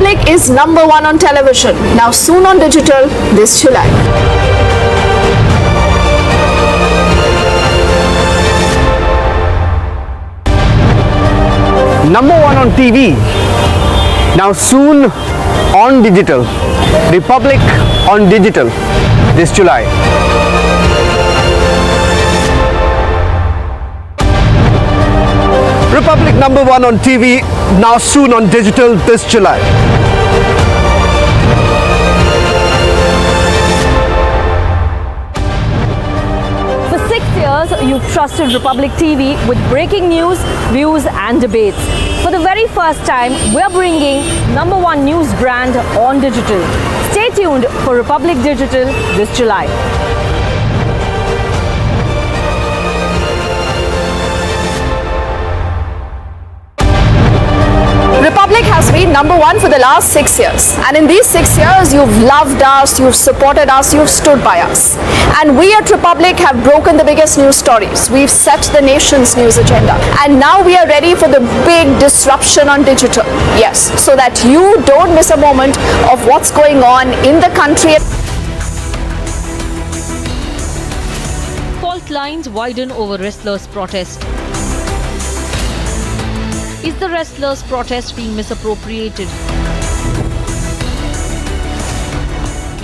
Republic is #1 on television, now soon on digital this July. #1 on TV, now soon on digital. Republic on digital this July. Republic #1 on TV, now soon on digital this July. For 6 years, you've trusted Republic TV with breaking news, views and debates. For the very first time, we're bringing #1 news brand on digital. Stay tuned for Republic Digital this July. Republic has been #1 for the last 6 years, and in these 6 years you've loved us, you've supported us, you've stood by us, and we at Republic have broken the biggest news stories. We've set the nation's news agenda, and now we are ready for the big disruption on digital. Yes, so that you don't miss a moment of what's going on in the country. Fault lines widen over wrestlers' protest. Is the wrestlers' protest being misappropriated?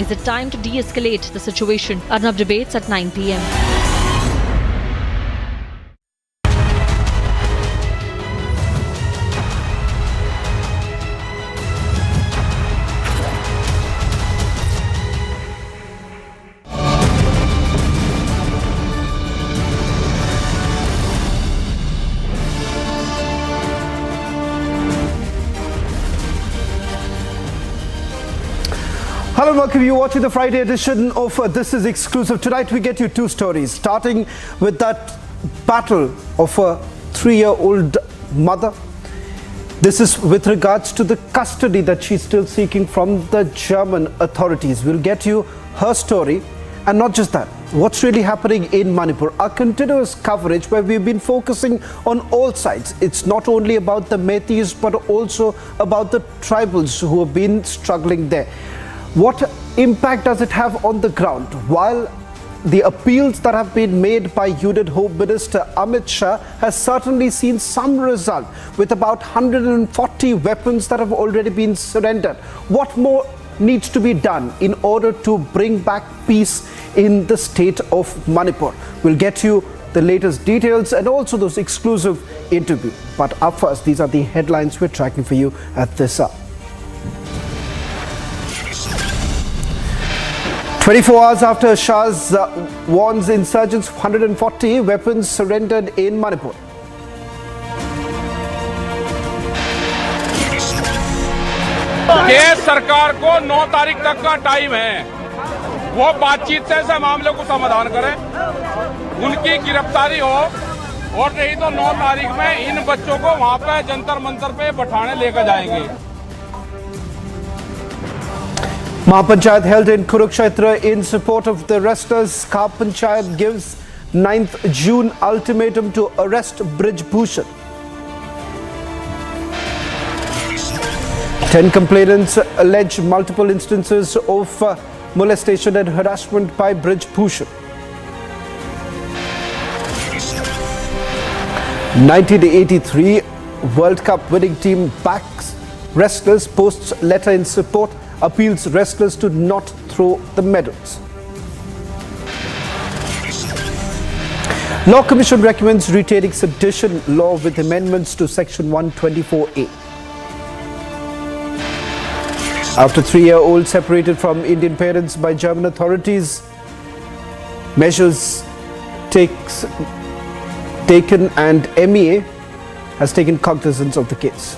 Is it time to de-escalate the situation? Arnab debates at 9 p.m. Hello and welcome. You're watching the Friday edition of This is Exclusive. Tonight we get you two stories, starting with that battle of a 3-year-old mother. This is with regards to the custody that she's still seeking from the German authorities. We'll get you her story, and not just that, what's really happening in Manipur. Our continuous coverage where we've been focusing on all sides. It's not only about the Metis but also about the tribals who have been struggling there. What impact does it have on the ground? While the appeals that have been made by Union Home Minister Amit Shah has certainly seen some result, with about 140 weapons that have already been surrendered. What more needs to be done in order to bring back peace in the state of Manipur? We'll get you the latest details and also those exclusive interviews. But up first, these are the headlines we're tracking for you at this hour. 24 hours after Shah's warns insurgents, 140 weapons surrendered in Manipur. केंद्र सरकार को 9 तारीख तक का time है, वो बातचीत से ऐसे मामले को समाधान करें, उनकी गिरफ्तारी हो, और नहीं तो 9 तारीख में इन बच्चों को वहां पे जंतर मंतर पे बैठाने लेकर जाएंगे। Mahapanchayat held in Kurukshetra in support of the wrestlers. Khap Panchayat gives 9th June ultimatum to arrest Brij Bhushan. 10 complainants allege multiple instances of molestation and harassment by Brij Bhushan. 1983 World Cup winning team backs wrestlers, posts letter in support, appeals wrestlers to not throw the medals. Law Commission recommends retaining sedition law with amendments to Section 124A. After 3-year-old separated from Indian parents by German authorities, measures taken and MEA has taken cognizance of the case.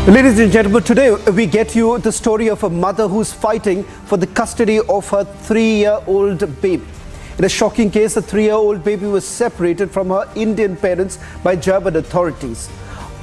Ladies and gentlemen, today we get you the story of a mother who's fighting for the custody of her 3-year-old baby. In a shocking case, a 3-year-old baby was separated from her Indian parents by German authorities.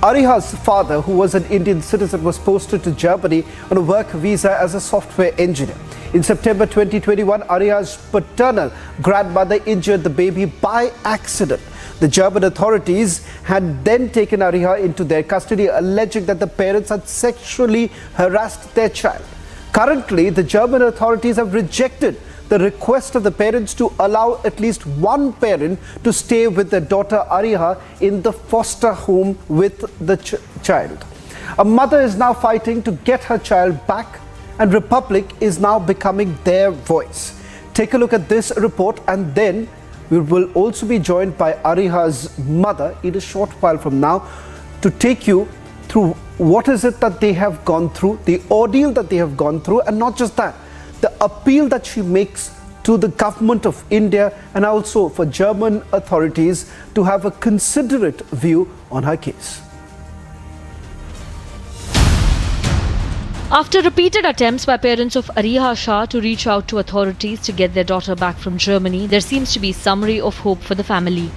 Ariha's father, who was an Indian citizen, was posted to Germany on a work visa as a software engineer. In September 2021, Ariha's paternal grandmother injured the baby by accident. The German authorities had then taken Ariha into their custody, alleging that the parents had sexually harassed their child. Currently, the German authorities have rejected the request of the parents to allow at least one parent to stay with their daughter Ariha in the foster home with the child. A mother is now fighting to get her child back, and Republic is now becoming their voice. Take a look at this report, and then we will also be joined by Ariha's mother in a short while from now to take you through what is it that they have gone through, the ordeal that they have gone through, and not just that, the appeal that she makes to the government of India and also for German authorities to have a considerate view on her case. After repeated attempts by parents of Ariha Shah to reach out to authorities to get their daughter back from Germany, there seems to be some ray of hope for the family,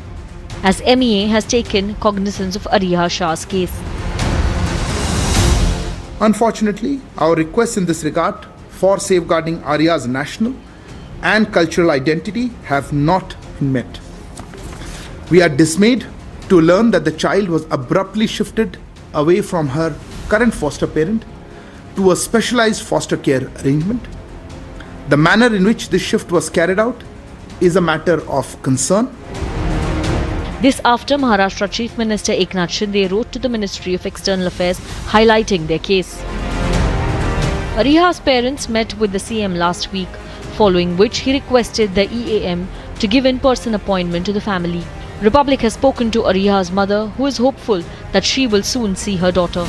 as MEA has taken cognizance of Ariha Shah's case. Unfortunately, our requests in this regard for safeguarding Ariha's national and cultural identity have not been met. We are dismayed to learn that the child was abruptly shifted away from her current foster parent to a specialized foster care arrangement. The manner in which this shift was carried out is a matter of concern. This after Maharashtra Chief Minister Eknath Shinde wrote to the Ministry of External Affairs highlighting their case. Ariha's parents met with the CM last week, following which he requested the EAM to give in-person appointment to the family. Republic has spoken to Ariha's mother, who is hopeful that she will soon see her daughter.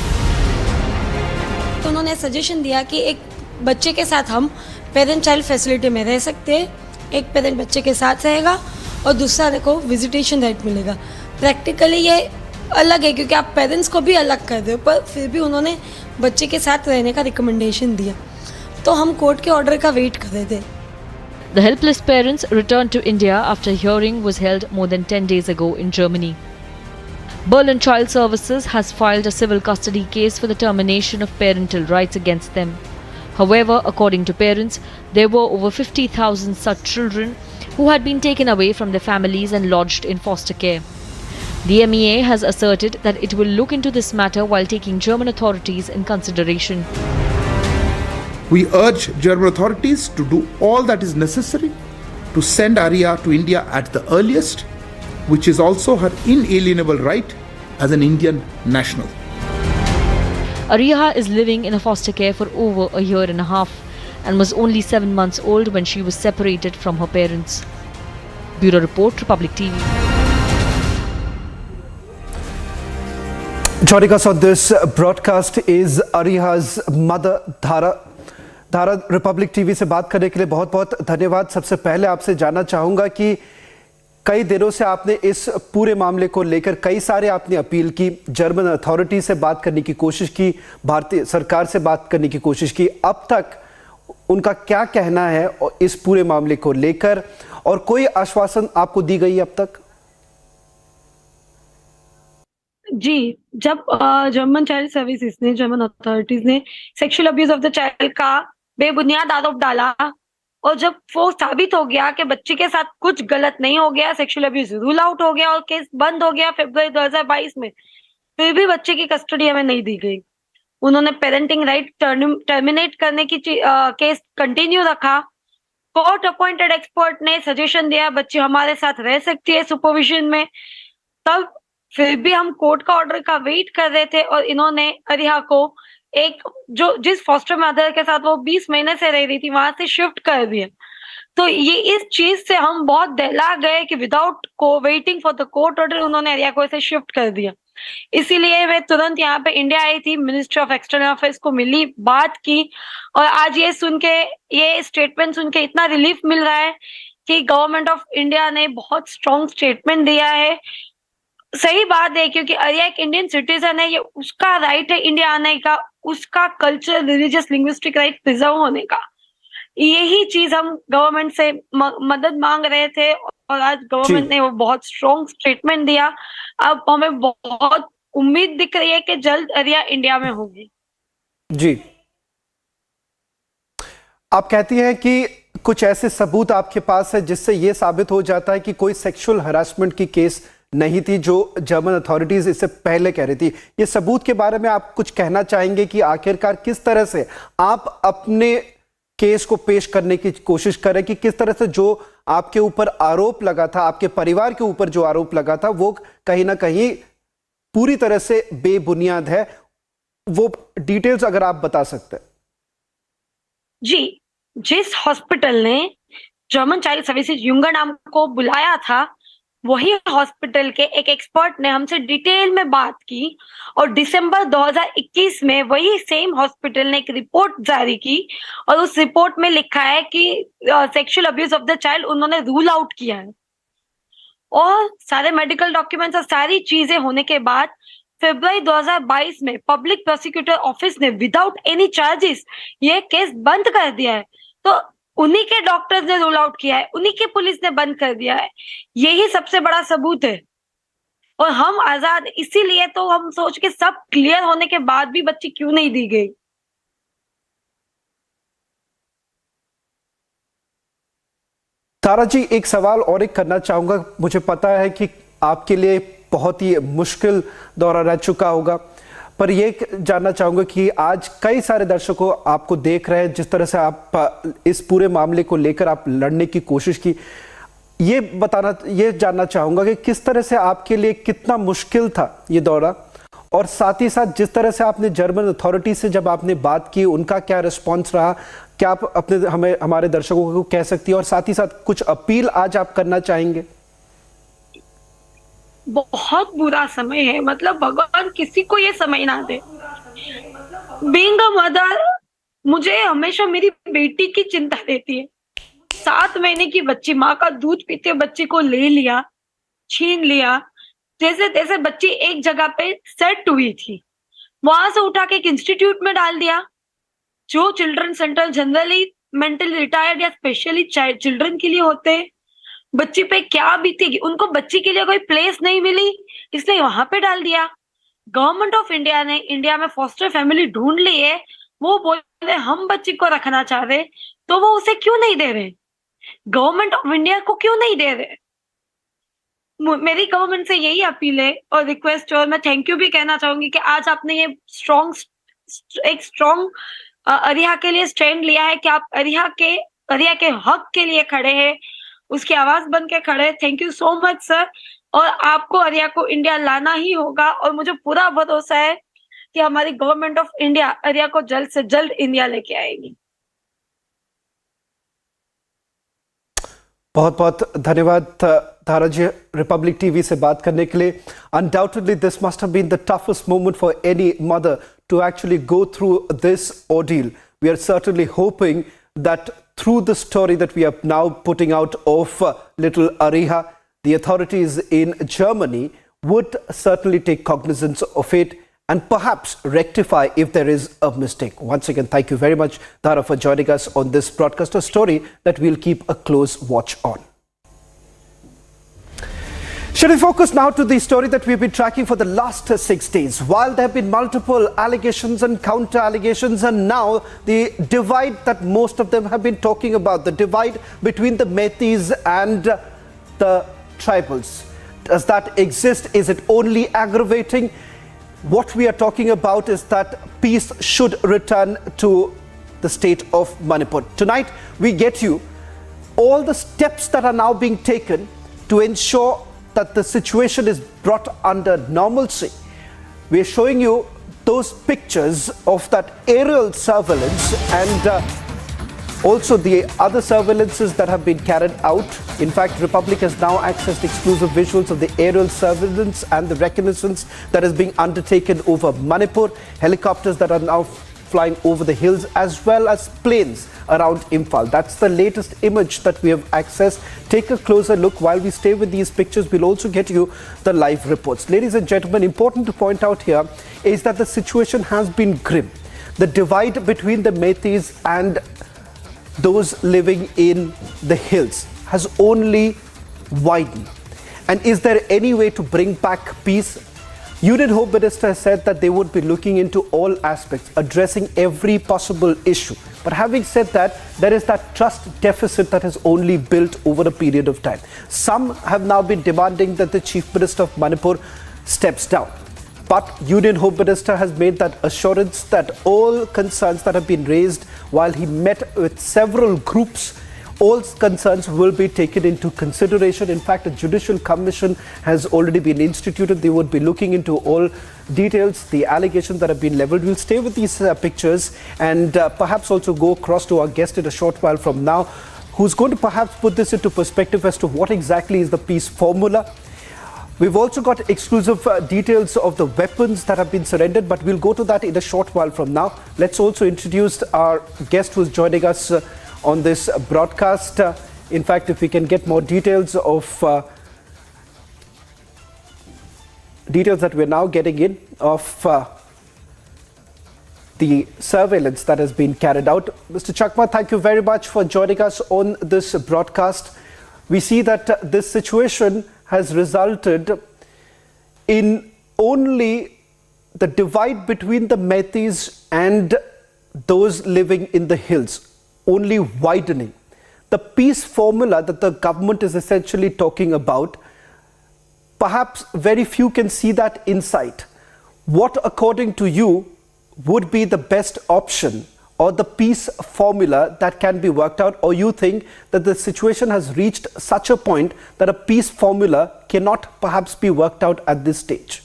तो उन्होंने suggestion दिया कि एक बच्चे के साथ हम parent child facility में रह सकते हैं, एक पेरेंट बच्चे के साथ रहेगा और दूसरा को विजिटेशन राइट मिलेगा। प्रैक्टिकली ये अलग है क्योंकि आप पेरेंट्स को भी अलग कर रहे हो, पर फिर भी उन्होंने बच्चे के साथ रहने का रिकमेंडेशन दिया, तो हम कोर्ट के ऑर्डर का वेट कर रहे थे। The helpless parents returned to India after a hearing was held more than 10 days ago in Germany. Berlin Child Services has filed a civil custody case for the termination of parental rights against them. However, according to parents, there were over 50,000 such children who had been taken away from their families and lodged in foster care. The MEA has asserted that it will look into this matter while taking German authorities in consideration. We urge German authorities to do all that is necessary to send Ariha to India at the earliest, which is also her inalienable right as an Indian national. Ariha is living in a foster care for over a year and a half and was only 7 months old when she was separated from her parents. Bureau Report, Republic TV. Joining us on this broadcast is Ariha's mother, Dhara. धारा Republic TV से बात करने के लिए बहुत बहुत धन्यवाद। सबसे पहले आपसे जानना चाहूंगा कि कई दिनों से आपने इस पूरे मामले को लेकर कई सारे आपने अपील की, जर्मन अथॉरिटी से बात करने की कोशिश की, भारतीय सरकार से बात करने की कोशिश की। अब तक उनका क्या कहना है इस पूरे मामले को लेकर, और कोई आश्वासन आपको दी गई अब तक? जी, जब जर्मन चाइल्ड सर्विसेज ने, जर्मन अथॉरिटीज ने sexual abuse of the child का बेबुनियाद आरोप डाला और जब वो साबित हो गया कि बच्चे के साथ कुछ गलत नहीं हो गया, सेक्सुअल अब्यूज रूल आउट हो गया और केस बंद हो गया फरवरी 2022 में, फिर भी बच्चे की कस्टडी हमें नहीं दी गई। उन्होंने पेरेंटिंग राइट टर्मिनेट करने की केस कंटिन्यू रखा। कोर्ट अपॉइंटेड एक्सपर्ट ने सजेशन दिया बच्ची हमारे साथ रह सकती है सुपरविजन में, तब फिर भी हम कोर्ट का ऑर्डर का वेट कर रहे थे और इन्होंने अरिहा को एक जिस फॉस्टर मदर के साथ वो 20 महीने से रह रही थी वहां से शिफ्ट कर दिया। तो ये इस चीज से हम बहुत दहला गए कि without waiting for the court order उन्होंने अरिहा को ऐसे शिफ्ट कर दिया। इसीलिए मैं तुरंत यहाँ पे इंडिया आई थी, मिनिस्ट्री ऑफ एक्सटर्नल अफेयर्स को मिली, बात की, और आज ये सुन के, ये स्टेटमेंट सुन के इतना रिलीफ मिल रहा है कि गवर्नमेंट ऑफ इंडिया ने बहुत स्ट्रॉन्ग स्टेटमेंट दिया है। सही बात है क्योंकि अरिहा एक इंडियन सिटीजन है, ये उसका राइट है इंडिया आने का, उसका culture, religious, linguistic right preserve होने का। यही चीज हम गवर्नमेंट से मदद मांग रहे थे और आज गवर्नमेंट ने वो बहुत स्ट्रॉन्ग स्टेटमेंट दिया। अब हमें बहुत उम्मीद दिख रही है कि जल्द अरिहा इंडिया में होगी। जी, आप कहती हैं कि कुछ ऐसे सबूत आपके पास है जिससे यह साबित हो जाता है कि कोई सेक्सुअल हरासमेंट की केस नहीं थी जो जर्मन अथॉरिटीज इससे पहले कह रही थी। ये सबूत के बारे में आप कुछ कहना चाहेंगे कि आखिरकार किस तरह से आप अपने केस को पेश करने की कोशिश करें, कि किस तरह से जो आपके ऊपर आरोप लगा था, आपके परिवार के ऊपर जो आरोप लगा था, वो कहीं ना कहीं पूरी तरह से बेबुनियाद है। वो डिटेल्स अगर आप बता सकते हैं। जी, जिस हॉस्पिटल ने जर्मन चाइल्ड सर्विसेज यूंगर नाम को बुलाया था, वही हॉस्पिटल के एक एक्सपर्ट ने हमसे डिटेल में बात की और दिसंबर 2021 में वही सेम हॉस्पिटल ने एक रिपोर्ट जारी की और उस रिपोर्ट में लिखा है कि sexual abuse of the child उन्होंने रूल आउट किया है। और सारे मेडिकल डॉक्यूमेंट्स और सारी चीजें होने के बाद फरवरी 2022 में पब्लिक प्रोसिक्यूटर ऑफिस ने विदाउट एनी चार्जेस ये केस बंद कर दिया है। तो उन्हीं के डॉक्टर्स ने रूल आउट किया है, उन्हीं के पुलिस ने बंद कर दिया है। यही सबसे बड़ा सबूत है। और हम आजाद, इसीलिए तो हम सोच के सब क्लियर होने के बाद भी बच्ची क्यों नहीं दी गई। तारा जी, एक सवाल और एक करना चाहूंगा। मुझे पता है कि आपके लिए बहुत ही मुश्किल दौरा रह चुका होगा, पर यह जानना चाहूंगा कि आज कई सारे दर्शकों आपको देख रहे हैं, जिस तरह से आप इस पूरे मामले को लेकर आप लड़ने की कोशिश की। ये जानना चाहूंगा कि किस तरह से आपके लिए कितना मुश्किल था ये दौरा, और साथ ही साथ जिस तरह से आपने जर्मन अथॉरिटी से जब आपने बात की, उनका क्या रिस्पॉन्स रहा, क्या आप अपने हमारे दर्शकों को कह सकती है, और साथ ही साथ कुछ अपील आज आप करना चाहेंगे? बहुत बुरा समय है, मतलब भगवान किसी को ये समय ना दे। बीइंग अ मदर, मुझे हमेशा मेरी बेटी की चिंता रहती है। 7 महीने की बच्ची, माँ का दूध पीते बच्ची को ले लिया, छीन लिया। जैसे तैसे बच्ची एक जगह पे सेट हुई थी, वहां से उठा के एक इंस्टीट्यूट में डाल दिया, जो children centre generally mentally retired या स्पेशली चिल्ड्रन के लिए होते हैं। बच्ची पे क्या बीतेगी, उनको बच्ची के लिए कोई प्लेस नहीं मिली, इसलिए वहां पे डाल दिया। गवर्नमेंट ऑफ इंडिया ने इंडिया में फॉस्टर फैमिली ढूंढ ली है, वो बोल रहे हम बच्ची को रखना चाह रहे, तो वो उसे क्यों नहीं दे रहे? गवर्नमेंट ऑफ इंडिया को क्यों नहीं दे रहे? मेरी गवर्नमेंट से यही अपील है और रिक्वेस्ट, और मैं थैंक यू भी कहना चाहूंगी कि आज आपने ये एक स्ट्रॉन्ग अरिहा के लिए स्टैंड लिया है कि आप अरिहा के हक के लिए खड़े हैं, उसकी आवाज बन के खड़े। Thank you so much sir. और आपको अरिहा को इंडिया लाना ही होगा, और मुझे पूरा भरोसा है कि हमारी गवर्नमेंट ऑफ इंडिया अरिहा को जल्द से जल्द इंडिया लेके आएगी। बहुत बहुत धन्यवाद तारा जी, रिपब्लिक टीवी से बात करने के लिए। Undoubtedly this must have been the toughest moment for any mother to actually go through this ordeal. We are certainly hoping that through the story that we are now putting out of little Ariha, the authorities in Germany would certainly take cognizance of it and perhaps rectify if there is a mistake. Once again, thank you very much, Tara, for joining us on this broadcast, a story that we'll keep a close watch on. Should we focus now to the story that we've been tracking for the last 6 days? While there have been multiple allegations and counter allegations, and now the divide that most of them have been talking about, the divide between the Metis and the tribals. Does that exist? Is it only aggravating? What we are talking about is that peace should return to the state of Manipur. Tonight, we get you all the steps that are now being taken to ensure that the situation is brought under normalcy. We are showing you those pictures of that aerial surveillance and also the other surveillances that have been carried out. In fact, Republic has now accessed exclusive visuals of the aerial surveillance and the reconnaissance that is being undertaken over Manipur, helicopters that are now flying over the hills, as well as planes around Imphal. That's the latest image that we have accessed. Take a closer look. While we stay with these pictures, we'll also get you the live reports. Ladies and gentlemen, important to point out here is that the situation has been grim. The divide between the Metis and those living in the hills has only widened. And is there any way to bring back peace? Union Home Minister said that they would be looking into all aspects, addressing every possible issue. But having said that, there is that trust deficit that has only built over a period of time. Some have now been demanding that the Chief Minister of Manipur steps down. But Union Home Minister has made that assurance that all concerns that have been raised while he met with several groups, all concerns will be taken into consideration. In fact, a judicial commission has already been instituted. They would be looking into all details, the allegations that have been leveled. We'll stay with these pictures and perhaps also go across to our guest in a short while from now, who's going to perhaps put this into perspective as to what exactly is the peace formula. We've also got exclusive details of the weapons that have been surrendered, but we'll go to that in a short while from now. Let's also introduce our guest who's joining us on this broadcast. In fact, if we can get more details of details that we're now getting in of the surveillance that has been carried out. Mr. Chakma, thank you very much for joining us on this broadcast. We see that this situation has resulted in only the divide between the Meiteis and those living in the hills only widening. The peace formula that the government is essentially talking about, perhaps very few can see that insight. What, according to you, would be the best option or the peace formula that can be worked out? Or you think that the situation has reached such a point that a peace formula cannot perhaps be worked out at this stage?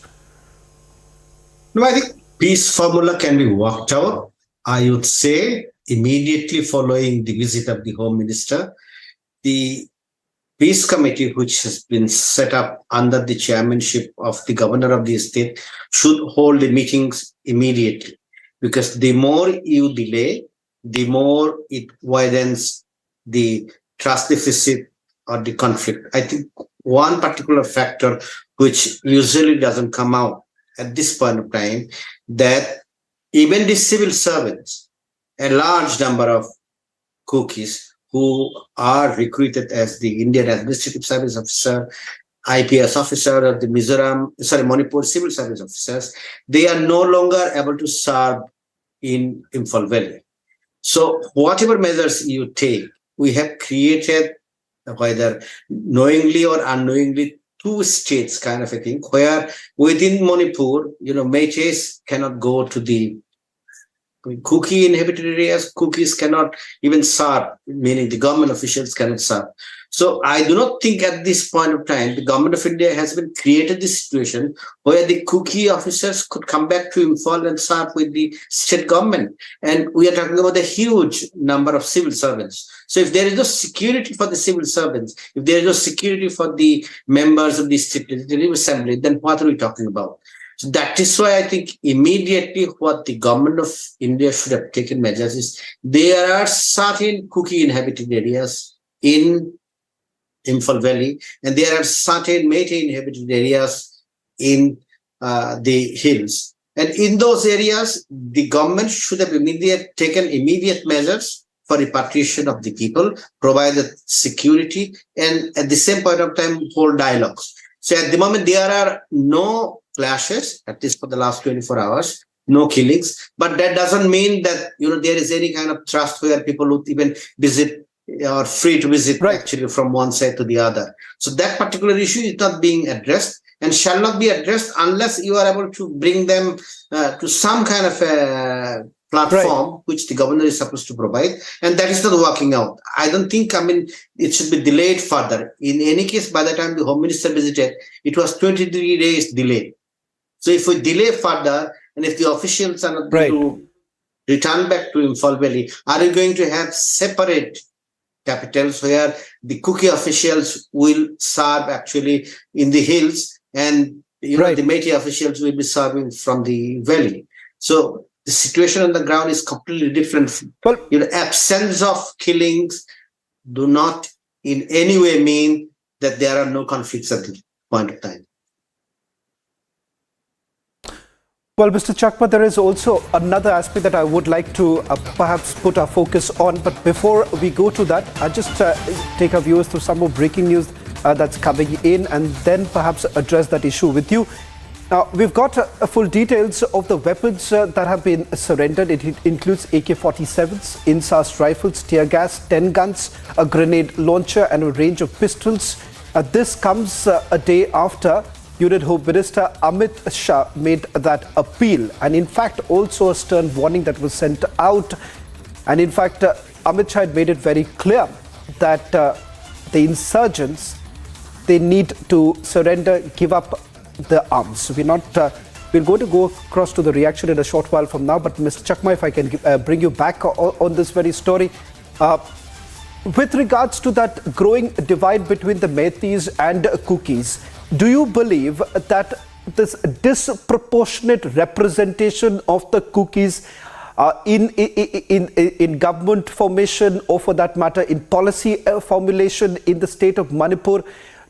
No, I think peace formula can be worked out. I would say immediately following the visit of the Home Minister, the peace committee, which has been set up under the chairmanship of the governor of the state, should hold the meetings immediately. Because the more you delay, the more it widens the trust deficit or the conflict. I think one particular factor which usually doesn't come out at this point of time, that even the civil servants, a large number of cookies who are recruited as the Indian Administrative Service Officer, IPS officer of the Manipur Civil Service officers, they are no longer able to serve in Imphal Valley. So whatever measures you take, we have created, whether knowingly or unknowingly, two states kind of a thing, where within Manipur, Meiteis cannot go to the Kuki inhabited areas, Kukis cannot even serve, meaning the government officials cannot serve. So I do not think at this point of time, the government of India has been created this situation where the Kuki officers could come back to Imphal and serve with the state government. And we are talking about a huge number of civil servants. So if there is no security for the civil servants, if there is no security for the members of the state legislative assembly, then what are we talking about? So that is why I think immediately what the government of India should have taken measures is, there are certain Kuki inhabited areas in Imphal Valley, and there are certain Meitei inhabited areas in the hills. And in those areas, the government should have taken immediate measures for repatriation of the people, provided security, and at the same point of time, hold dialogues. So at the moment, there are no clashes, at least for the last 24 hours, no killings, but that doesn't mean that, there is any kind of trust where people would even visit or free to visit actually from one side to the other. So that particular issue is not being addressed and shall not be addressed unless you are able to bring them to some kind of a platform which the governor is supposed to provide, and that is not working out. I don't think, it should be delayed further. In any case, by the time the Home Minister visited, it was 23 days delay. So if we delay further, and if the officials are not going to return back to Imphal Valley, are we going to have separate capitals where the Kuki officials will serve actually in the hills, and the Meitei officials will be serving from the valley? So the situation on the ground is completely different. Well, absence of killings do not in any way mean that there are no conflicts at this point of time. Well, Mr. Chakma, there is also another aspect that I would like to perhaps put our focus on. But before we go to that, I'll just take our viewers through some more breaking news that's coming in, and then perhaps address that issue with you. Now, we've got full details of the weapons that have been surrendered. It includes AK-47s, INSAS rifles, tear gas, 10 guns, a grenade launcher and a range of pistols. This comes a day after Union Home Minister Amit Shah made that appeal, and in fact also a stern warning that was sent out. And in fact, Amit Shah had made it very clear that the insurgents, they need to surrender, give up the arms. We're going to go across to the reaction in a short while from now, but Mr. Chakma, if I can bring you back on this very story. With regards to that growing divide between the Meiteis and Kukis, do you believe that this disproportionate representation of the Kukis in government formation, or for that matter in policy formulation in the state of Manipur,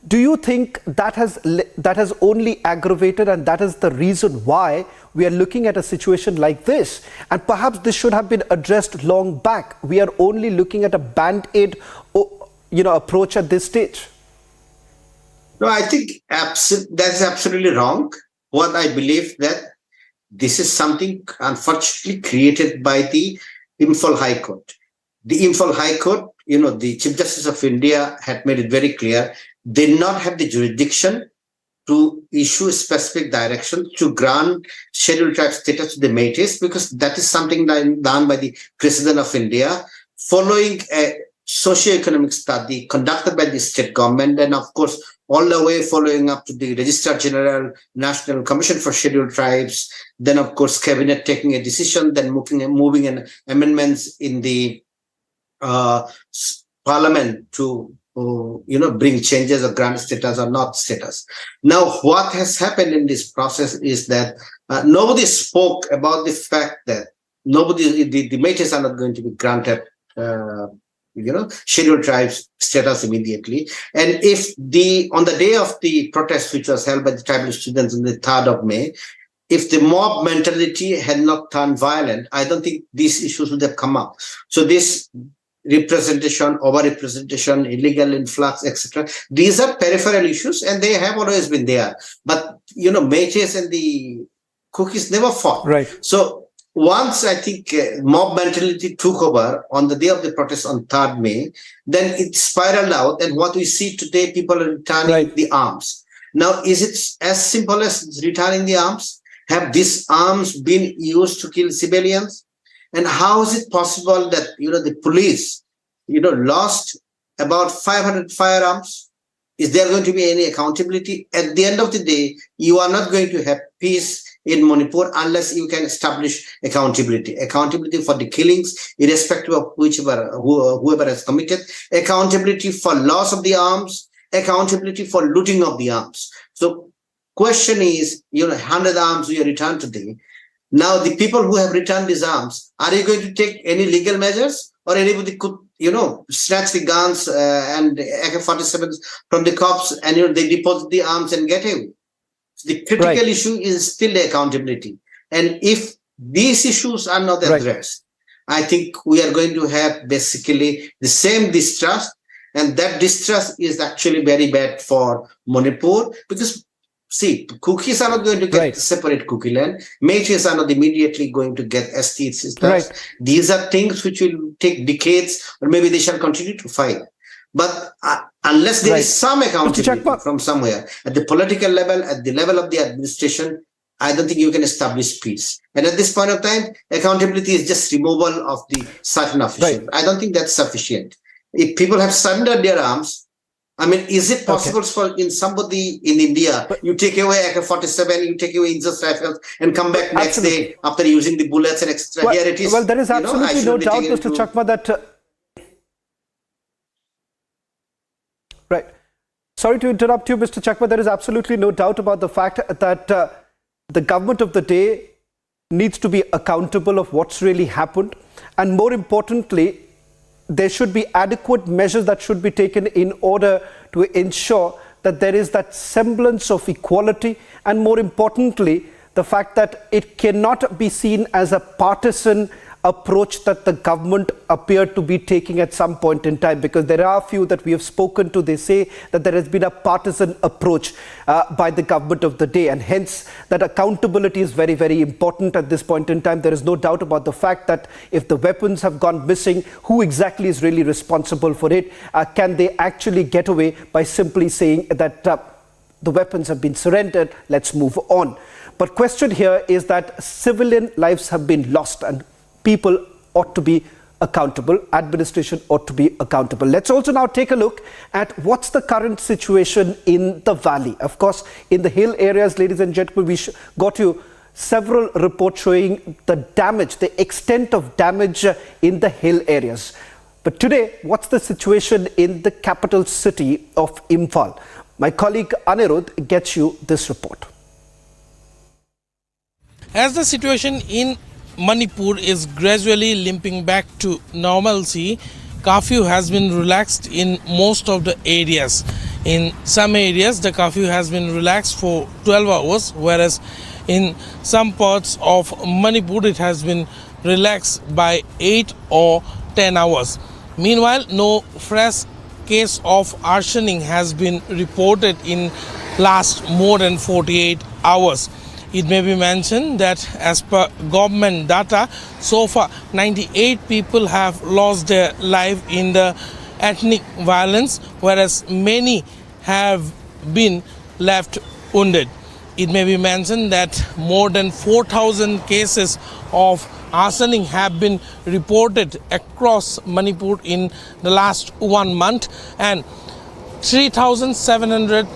do you think that has only aggravated, and that is the reason why we are looking at a situation like this? And perhaps this should have been addressed long back. We are only looking at a band-aid, approach at this stage. No, I think that's absolutely wrong. What I believe that this is something unfortunately created by the Imphal High Court. The Imphal High Court, the Chief Justice of India had made it very clear, they did not have the jurisdiction to issue a specific direction to grant scheduled tribe status to the Meiteis, because that is something done by the President of India following a socio-economic study conducted by the state government, and of course all the way following up to the Registrar General, National Commission for Scheduled Tribes, then of course Cabinet taking a decision, then moving in amendments in the Parliament to bring changes or grant status or not status. Now, what has happened in this process is that nobody spoke about the fact that the Meiteis are not going to be granted scheduled tribes status immediately. And if on the day of the protest, which was held by the tribal students on the 3rd of May, if the mob mentality had not turned violent, I don't think these issues would have come up. So this representation, over-representation, illegal influx, etc., these are peripheral issues, and they have always been there. But, Meiteis and the Kukis never fought. Right. So once I think mob mentality took over on the day of the protest on 3rd May, then it spiraled out, and what we see today, people are returning the arms. Now, is it as simple as returning the arms? Have these arms been used to kill civilians? And how is it possible that, the police, lost about 500 firearms? Is there going to be any accountability? At the end of the day, you are not going to have peace in Manipur unless you can establish accountability. Accountability for the killings, irrespective of whoever has committed. Accountability for loss of the arms. Accountability for looting of the arms. So question is, 100 arms we returned today. Now, the people who have returned these arms, are you going to take any legal measures, or anybody could, snatch the guns and AK-47s from the cops, and they deposit the arms and get away? The critical issue is still the accountability. And if these issues are not addressed, I think we are going to have basically the same distrust, and that distrust is actually very bad for Manipur, because see, Kukis are not going to get separate Kuki land. Meiteis are not immediately going to get ST systems. These are things which will take decades, or maybe they shall continue to fight. But unless there is some accountability from somewhere, at the political level, at the level of the administration, I don't think you can establish peace. And at this point of time, accountability is just removal of the certain officials. I don't think that's sufficient. If people have surrendered their arms, I mean, is it possible for somebody in India, you take away AK-47, you take away INSAS rifles, and come back next day after using the bullets and extra? Well, here it is. Well, there is absolutely no doubt, Mr. Chakma, that... Sorry to interrupt you, Mr. Chakma. There is absolutely no doubt about the fact that the government of the day needs to be accountable of what's really happened. And more importantly, there should be adequate measures that should be taken in order to ensure that there is that semblance of equality, and more importantly, the fact that it cannot be seen as a partisan approach that the government appeared to be taking at some point in time? Because there are a few that we have spoken to, they say that there has been a partisan approach by the government of the day, and hence that accountability is very, very important at this point in time. There is no doubt about the fact that if the weapons have gone missing, who exactly is really responsible for it? Can they actually get away by simply saying that the weapons have been surrendered, let's move on? But question here is that civilian lives have been lost and people ought to be accountable, administration ought to be accountable. Let's also now take a look at what's the current situation in the valley. Of course, in the hill areas, ladies and gentlemen, we got you several reports showing the damage, the extent of damage in the hill areas. But today, what's the situation in the capital city of Imphal? My colleague Anirudh gets you this report. As the situation in Manipur is gradually limping back to normalcy, curfew has been relaxed in most of the areas. In some areas, the curfew has been relaxed for 12 hours, whereas in some parts of Manipur, it has been relaxed by 8 or 10 hours. Meanwhile, no fresh case of arsoning has been reported in last more than 48 hours. It may be mentioned that as per government data, so far 98 people have lost their life in the ethnic violence, whereas many have been left wounded. It may be mentioned that more than 4,000 cases of arsoning have been reported across Manipur in the last 1 month, and 3,700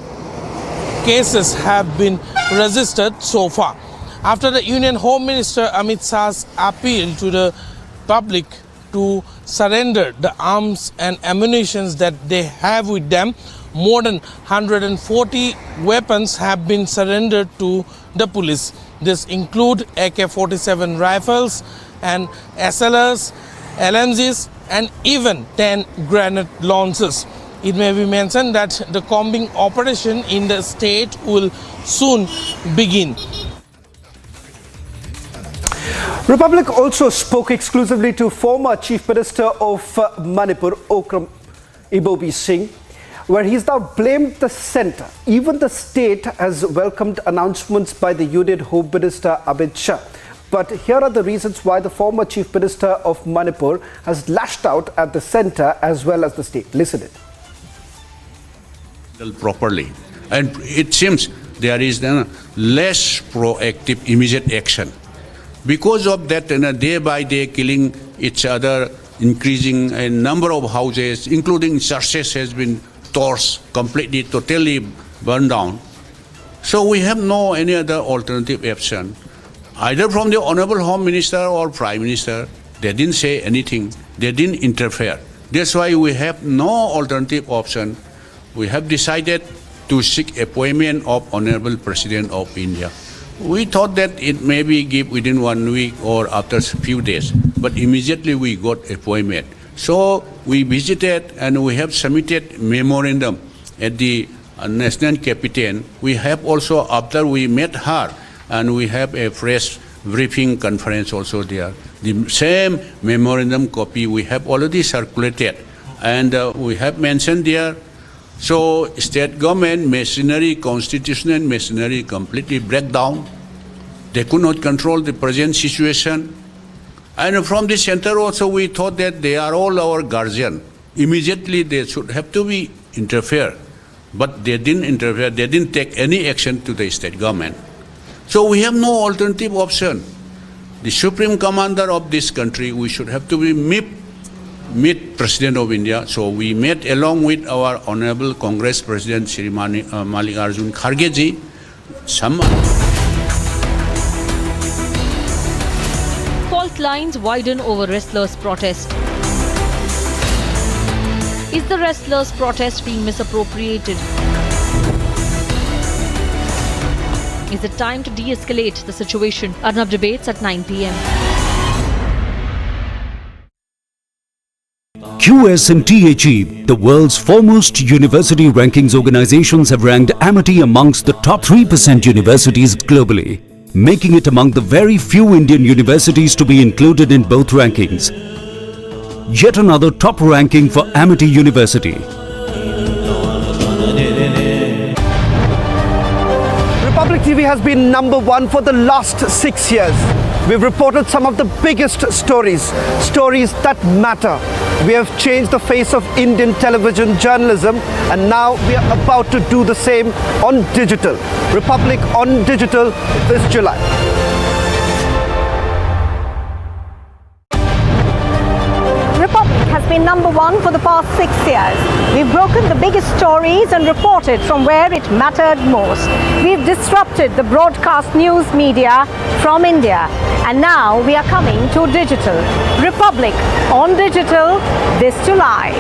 cases have been registered so far. After the Union Home Minister Amit Shah's appeal to the public to surrender the arms and ammunition that they have with them, more than 140 weapons have been surrendered to the police. This include AK-47 rifles and SLRs, LMGs and even 10 grenade launchers. It may be mentioned that the combing operation in the state will soon begin. Republic also spoke exclusively to former Chief Minister of Manipur, Okram Ibobi Singh, where he's now blamed the centre. Even the state has welcomed announcements by the Union Home Minister Amit Shah. But here are the reasons why the former Chief Minister of Manipur has lashed out at the centre as well as the state. Listen it. Properly, and it seems there is less proactive immediate action. Because of that, day by day killing each other, increasing a number of houses, including churches, has been torched, completely, totally burned down. So we have no any other alternative action, either from the Honorable Home Minister or Prime Minister. They didn't say anything. They didn't interfere. That's why we have no alternative option. We have decided to seek appointment of Honorable President of India. We thought that it may be give within 1 week or after a few days, but immediately we got appointment. So we visited and we have submitted memorandum at the national capital. We have also, after we met her, and we have a press briefing conference also there. The same memorandum copy we have already circulated, and we have mentioned there. So state government machinery, constitutional machinery completely break down. They could not control the present situation. And from the center also we thought that they are all our guardian. Immediately they should have to be interfere. But they didn't interfere, they didn't take any action to the state government. So we have no alternative option. The supreme commander of this country, we should have to be meet President of India. So we met along with our Honorable Congress President Shri Mallikarjun Kharge ji. Fault lines widen over wrestlers' protest. Is the wrestlers' protest being misappropriated? Is it time to de-escalate the situation? Arnab debates at 9 p.m. QSMTHE, the world's foremost university rankings organizations, have ranked Amity amongst the top 3% universities globally. making it among the very few Indian universities to be included in both rankings. Yet another top ranking for Amity University. Republic TV has been #1 for the last 6 years. We've reported some of the biggest stories that matter. We have changed the face of Indian television journalism, and now we are about to do the same on digital. Republic on digital this July. Republic has been #1 for the past 6 years. We've broken the biggest stories and reported from where it mattered most. We've disrupted the broadcast news media from India. And now we are coming to digital. Republic on digital this July.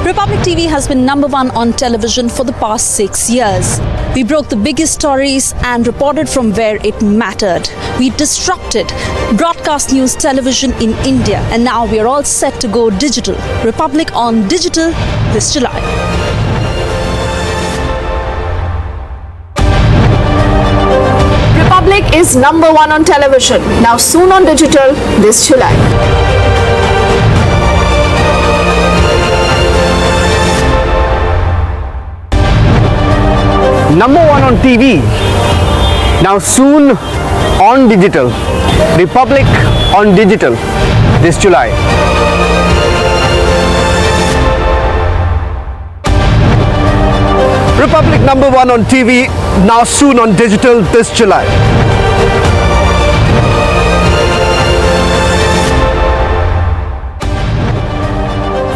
Republic TV has been #1 on television for the past 6 years. We broke the biggest stories and reported from where it mattered. We disrupted broadcast news television in India, and now we are all set to go digital. Republic on digital this July. Republic is #1 on television, now soon on digital this July. #1 on TV, now soon on digital. Republic on digital this July. Republic #1 on TV, now soon on digital this July.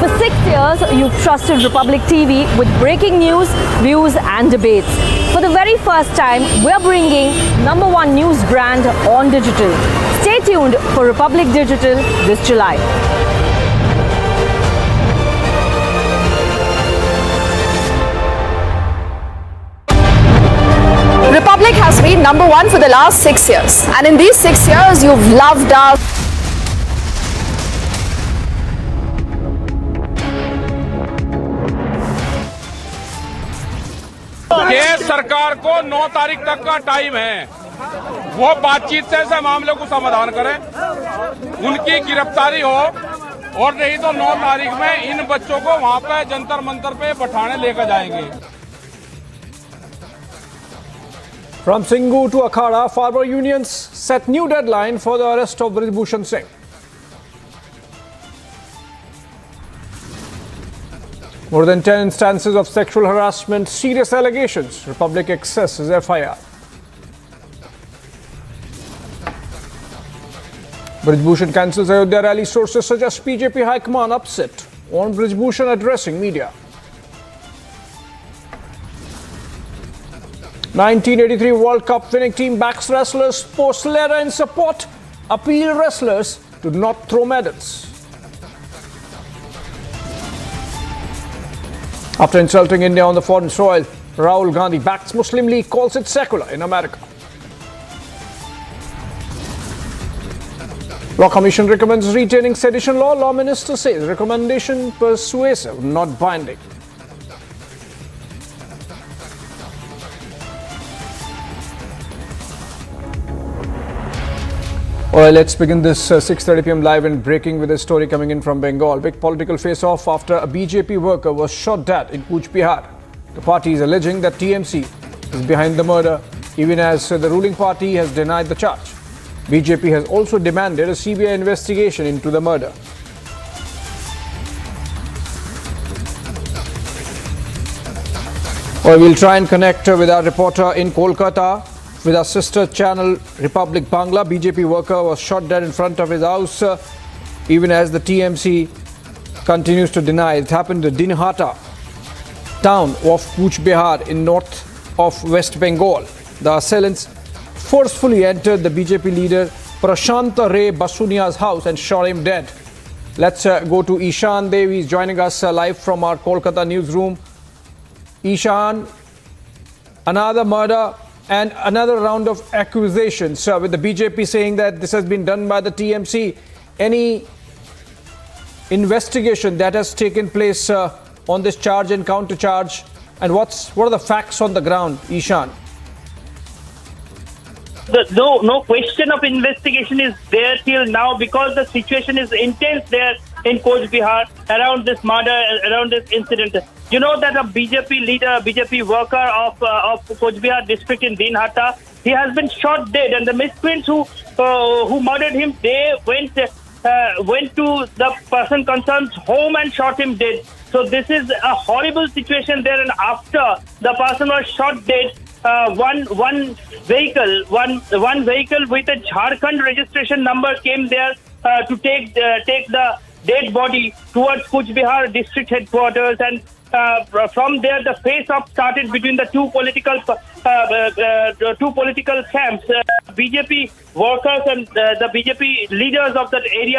For 6 years, you've trusted Republic TV with breaking news, views and debates. For the very first time, we're bringing #1 news brand on digital. Stay tuned for Republic Digital this July. Republic has been #1 for the last 6 years. And in these 6 years, you've loved us. Case सरकार को 9 तारीख तक का time है, वो बातचीत से ऐसे मामले को समाधान करें, उनकी गिरफ्तारी हो, और नहीं तो 9 तारीख में इन बच्चों को वहां पे जंतर मंतर पे बैठाने लेकर जाएंगे। From Singhu to Akhada, farmer unions set new deadline for the arrest of Brijbhushan Singh. More than 10 instances of sexual harassment, serious allegations. Republic accesses FIR. Brijbhushan cancels Ayodhya rally. Sources suggest BJP High Command upset on Brijbhushan addressing media. 1983 World Cup winning team backs wrestlers, posts letter in support, appeal wrestlers to not throw medals. After insulting India on the foreign soil, Rahul Gandhi backs Muslim League, calls it secular in America. Law Commission recommends retaining sedition law. Law Minister says recommendation persuasive, not binding. Well, let's begin this 6:30 p.m. live and breaking with a story coming in from Bengal. Big political face-off after a BJP worker was shot dead in Cooch Behar. The party is alleging that TMC is behind the murder, even as the ruling party has denied the charge. BJP has also demanded a CBI investigation into the murder. Well, we'll try and connect with our reporter in Kolkata. With our sister channel Republic Bangla. BJP worker was shot dead in front of his house, even as the TMC continues to deny. It happened in Dinhata town of Cooch Behar in north of West Bengal. The assailants forcefully entered the BJP leader Prashant Ray Basunia's house and shot him dead. Let's go to Ishan Dev. He's joining us live from our Kolkata newsroom. Ishan, another murder and another round of accusations with the BJP saying that this has been done by the TMC. Any investigation that has taken place on this charge and counter charge? And what are the facts on the ground, Ishan? No question of investigation is there till now because the situation is intense there in Coach Bihar around this murder, around this incident. You know that a BJP leader, BJP worker of Coach Bihar district in Dinhata, he has been shot dead, and the miscreants who murdered him, they went to the person concerned's home and shot him dead. So this is a horrible situation there, and after the person was shot dead, one vehicle with a Jharkhand registration number came there to take the dead body towards Coach Bihar district headquarters, and from there the face-off started between the two political camps, BJP workers and the BJP leaders of that area.